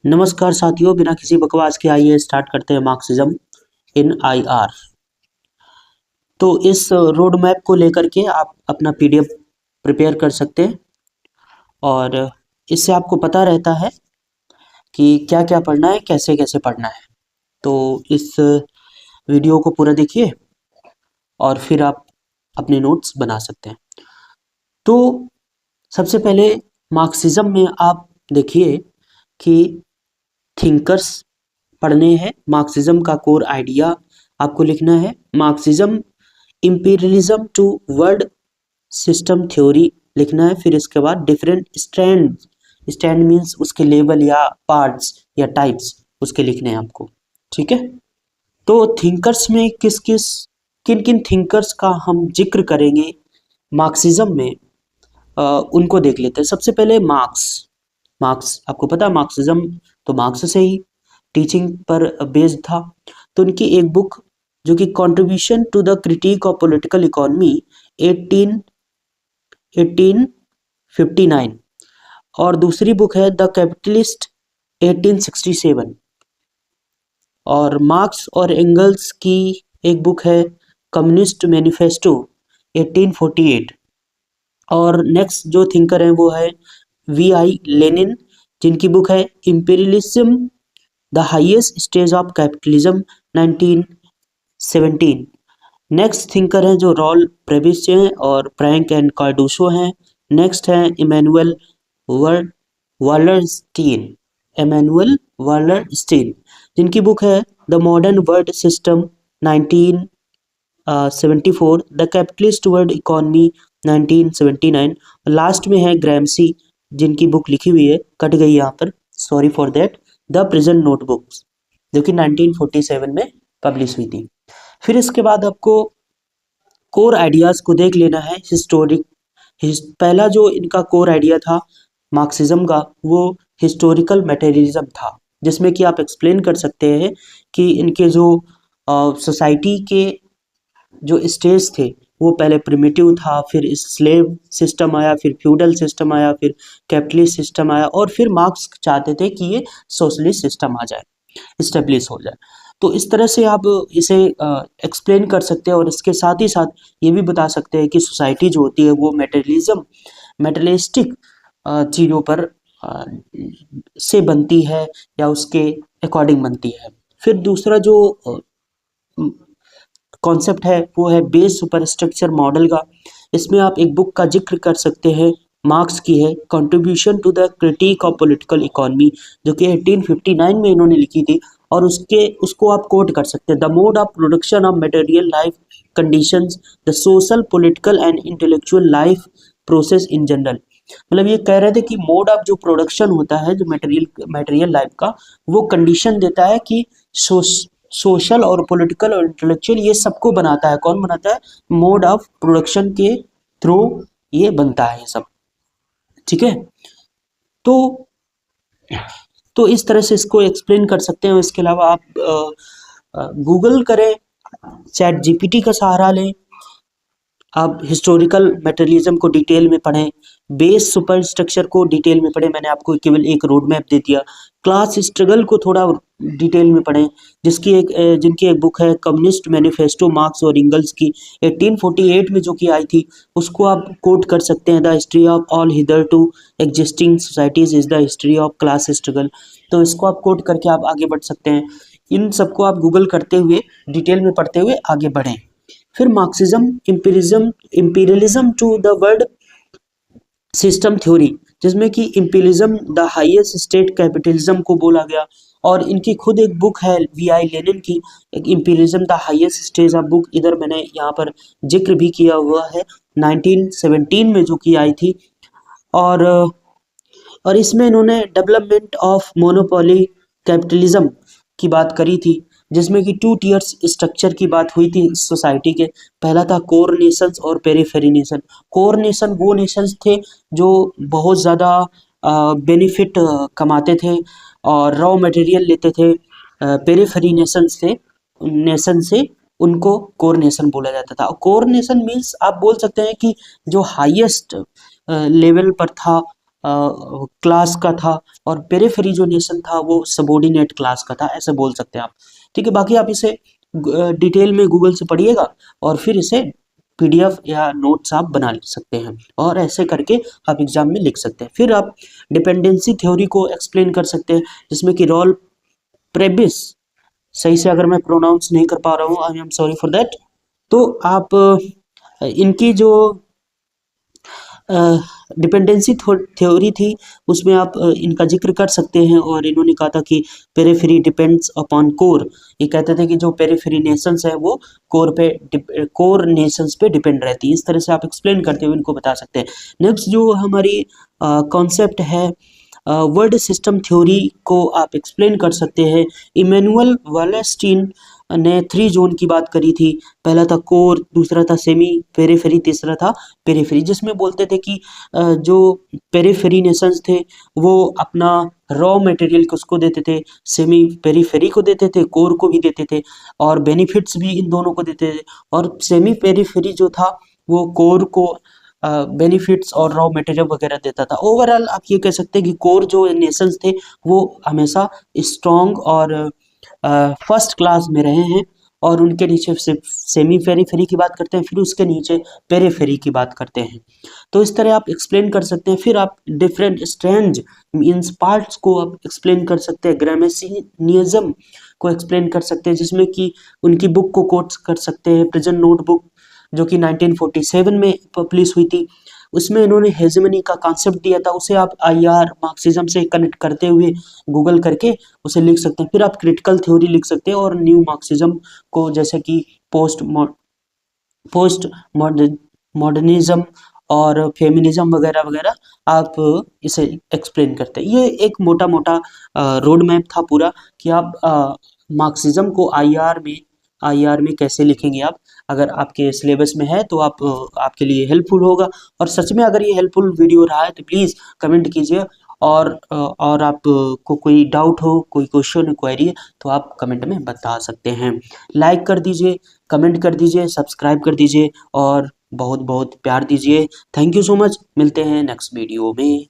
नमस्कार साथियों, बिना किसी बकवास के आइए स्टार्ट करते हैं मार्क्सिज्म इन आईआर। तो इस रोड मैप को लेकर के आप अपना पीडीएफ प्रिपेयर कर सकते हैं और इससे आपको पता रहता है कि क्या क्या पढ़ना है, कैसे कैसे पढ़ना है। तो इस वीडियो को पूरा देखिए और फिर आप अपने नोट्स बना सकते हैं। तो सबसे पहले मार्क्सिज्म में आप देखिए कि थिंकर्स पढ़ने हैं। मार्क्सिज्म का कोर आइडिया आपको लिखना है। Marxism imperialism to world system theory लिखना है। फिर इसके बाद डिफरेंट स्टैंड, स्टैंड मीन्स उसके लेवल या पार्ट्स या टाइप्स उसके लिखने हैं आपको। ठीक है, तो थिंकर्स में किस किस किन किन थिंकर्स का हम जिक्र करेंगे मार्क्सिज्म में, उनको देख लेते हैं। सबसे पहले मार्क्स। मार्क्स आपको पता है, मार्क्सिज्म तो मार्क्स से ही टीचिंग पर बेस्ड था। तो उनकी एक बुक जो कि contribution to the critique of political economy 1859, और दूसरी बुक है द कैपिटलिस्ट 1867। और मार्क्स और एंगल्स की एक बुक है कम्युनिस्ट मैनिफेस्टो 1848। और नेक्स्ट जो थिंकर है वो है V.I. लेनिन, जिनकी बुक है imperialism the highest stage of capitalism 1917। Next thinker हैं जो रॉल प्रेबिस हैं और फ्रैंक एंड कार्डोसो हैं। नेक्स्ट है इमैनुअल वालरस्टीन, इमैनुअल वालरस्टीन, जिनकी बुक है the modern world system 1974, the capitalist world economy 1979। Last में है ग्रैमसी, जिनकी बुक लिखी हुई है, कट गई यहाँ पर, sorry for that, the present notebooks, जो कि 1947 में पब्लिश हुई थी। फिर इसके बाद आपको कोर आइडियाज को देख लेना है। पहला जो इनका कोर आइडिया था मार्क्सिज्म का, वो हिस्टोरिकल मटेरियलिज्म था, जिसमें कि आप एक्सप्लेन कर सकते हैं कि इनके जो सोसाइटी के जो स्टेज थे वो पहले प्रिमिटिव था, फिर स्लेव सिस्टम आया, फिर फ्यूडल सिस्टम आया, फिर कैपिटलिस्ट सिस्टम आया, और फिर मार्क्स चाहते थे कि ये सोशलिस्ट सिस्टम आ जाए, इस्टेब्लिश हो जाए। तो इस तरह से आप इसे एक्सप्लेन कर सकते हैं और इसके साथ ही साथ ये भी बता सकते हैं कि सोसाइटी जो होती है वो मेटेरियलिस्टिक चीज़ों पर से बनती है या उसके अकॉर्डिंग बनती है। फिर दूसरा जो कॉन्सेप्ट है वो है बेस सुपरस्ट्रक्चर मॉडल का। इसमें आप एक बुक का जिक्र कर सकते हैं, मार्क्स की है, contribution to the critique of political economy, जो कि 1859 में इन्होंने लिखी थी। और उसको आप कोट कर सकते हैं, the mode of production of material life conditions, the social political and intellectual life process in general. मतलब ये कह रहे थे कि मोड ऑफ जो प्रोडक्शन होता है जो मटेरियल लाइफ का, वो कंडीशन देता है कि सोशल और पॉलिटिकल और इंटेलेक्चुअल ये सबको बनाता है। कौन बनाता है? मोड ऑफ प्रोडक्शन के थ्रू ये बनता है ये सब। ठीक है, तो इस तरह से इसको एक्सप्लेन कर सकते हैं। इसके अलावा आप गूगल करें, चैट जीपीटी का सहारा लें, आप हिस्टोरिकल मटेरियलिज्म को डिटेल में पढ़ें, बेस सुपर स्ट्रक्चर को डिटेल में पढ़ें, मैंने आपको केवल एक रोड मैप दे दिया। क्लास स्ट्रगल को थोड़ा डिटेल में पढ़ें, जिनकी एक बुक है कम्युनिस्ट मैनिफेस्टो मार्क्स और एंगल्स की 1848 में जो कि आई थी, उसको आप कोट कर सकते हैं। The history of all hitherto existing societies is the history of class struggle. तो इसको आप कोट करके आप आगे बढ़ सकते हैं। इन सबको आप गूगल करते हुए डिटेल में पढ़ते हुए आगे बढ़ें। फिर Marxism imperialism to the world system theory, जिसमें कि imperialism the highest state capitalism को बोला गया। और इनकी खुद एक बुक है V.I. लेनिन की, एक imperialism the highest stage of book, इधर मैंने यहाँ पर जिक्र भी किया हुआ है, 1917 में जो कि आई थी। और इसमें इन्होंने डेवलपमेंट ऑफ मोनोपोली कैपिटलिज्म की बात करी थी, जिसमें कि 2 टियर्स स्ट्रक्चर की बात हुई थी इस सोसाइटी के। पहला था कोर नेशंस और पेरिफेरी नेशन। कोर नेशन वो नेशंस थे जो बहुत ज़्यादा बेनिफिट कमाते थे और रॉ मटेरियल लेते थे। पेरिफेरी नेशन से उनको कोर नेशन बोला जाता था। कोर नेशन मीन्स आप बोल सकते हैं कि जो हाईएस्ट लेवल पर था क्लास का था और पेरिफेरी जो नेशन था वो सबॉर्डिनेट क्लास का था, ऐसे बोल सकते हैं आप। ठीक है, बाकी आप इसे डिटेल में गूगल से पढ़िएगा और फिर इसे पीडीएफ या नोट्स आप बना सकते हैं और ऐसे करके आप एग्जाम में लिख सकते हैं। फिर आप डिपेंडेंसी थ्योरी को एक्सप्लेन कर सकते हैं, जिसमें कि रॉल प्रेबिस, सही से अगर मैं प्रोनाउंस नहीं कर पा रहा हूँ, I am sorry for that. तो आप इनकी जो डिपेंडेंसी थ्योरी थी उसमें आप इनका जिक्र कर सकते हैं और इन्होंने कहा था कि पेरिफेरी डिपेंड्स अपॉन कोर। ये कहते थे कि जो पेरिफेरी नेशंस है वो कोर नेशंस पे डिपेंड रहती है। इस तरह से आप एक्सप्लेन करते हुए इनको बता सकते हैं। नेक्स्ट जो हमारी कॉन्सेप्ट है वर्ड सिस्टम थ्योरी को आप एक्सप्लेन कर सकते हैं। इमैनुअल वालेस्टीन ने 3 जोन की बात करी थी। पहला था कोर, दूसरा था सेमी पेरिफेरी, तीसरा था पेरिफेरी, जिसमें बोलते थे कि जो पेरिफेरी नेशंस थे वो अपना रॉ मटेरियल किसको देते थे, सेमी पेरिफेरी को देते थे, कोर को भी देते थे और बेनिफिट्स भी इन दोनों को देते थे। और सेमी पेरिफेरी जो था वो कोर को बेनिफिट्स और रॉ मटेरियल वगैरह देता था। ओवरऑल आप ये कह सकते हैं कि कोर जो नेशंस थे वो हमेशा स्ट्रॉन्ग और फर्स्ट क्लास में रहे हैं और उनके नीचे सिर्फ सेमी पेरीफेरी की बात करते हैं, फिर उसके नीचे पेरीफेरी की बात करते हैं। तो इस तरह आप एक्सप्लेन कर सकते हैं। फिर आप डिफरेंट स्ट्रैंड मीन्स पार्ट्स को आप एक्सप्लेन कर सकते हैं। ग्रामेसिनिज्म को एक्सप्लेन कर सकते हैं, जिसमें कि उनकी बुक को कोट कर सकते हैं, प्रेजेंट नोटबुक जो कि 1947 में पब्लिश हुई थी। उसमें इन्होंने हेजेमनी का कॉन्सेप्ट दिया था, उसे आप आईआर मार्क्सिज्म से कनेक्ट करते हुए गूगल करके उसे लिख सकते हैं। फिर आप क्रिटिकल थ्योरी लिख सकते हैं और न्यू मार्क्सिज्म को, जैसे कि पोस्ट मॉडर्निज्म और फेमिनिज्म वगैरह वगैरह, आप इसे एक्सप्लेन करते हैं। ये एक मोटा मोटा रोड मैप था पूरा कि आप मार्क्सिज्म को आईआर में कैसे लिखेंगे। आप अगर आपके सिलेबस में है तो आप आपके लिए हेल्पफुल होगा। और सच में अगर ये हेल्पफुल वीडियो रहा है तो प्लीज़ कमेंट कीजिए और आप को कोई डाउट हो, कोई क्वेश्चन क्वेरी है तो आप कमेंट में बता सकते हैं। लाइक कर दीजिए, कमेंट कर दीजिए, सब्सक्राइब कर दीजिए और बहुत बहुत प्यार दीजिए। Thank you so much. मिलते हैं नेक्स्ट वीडियो में।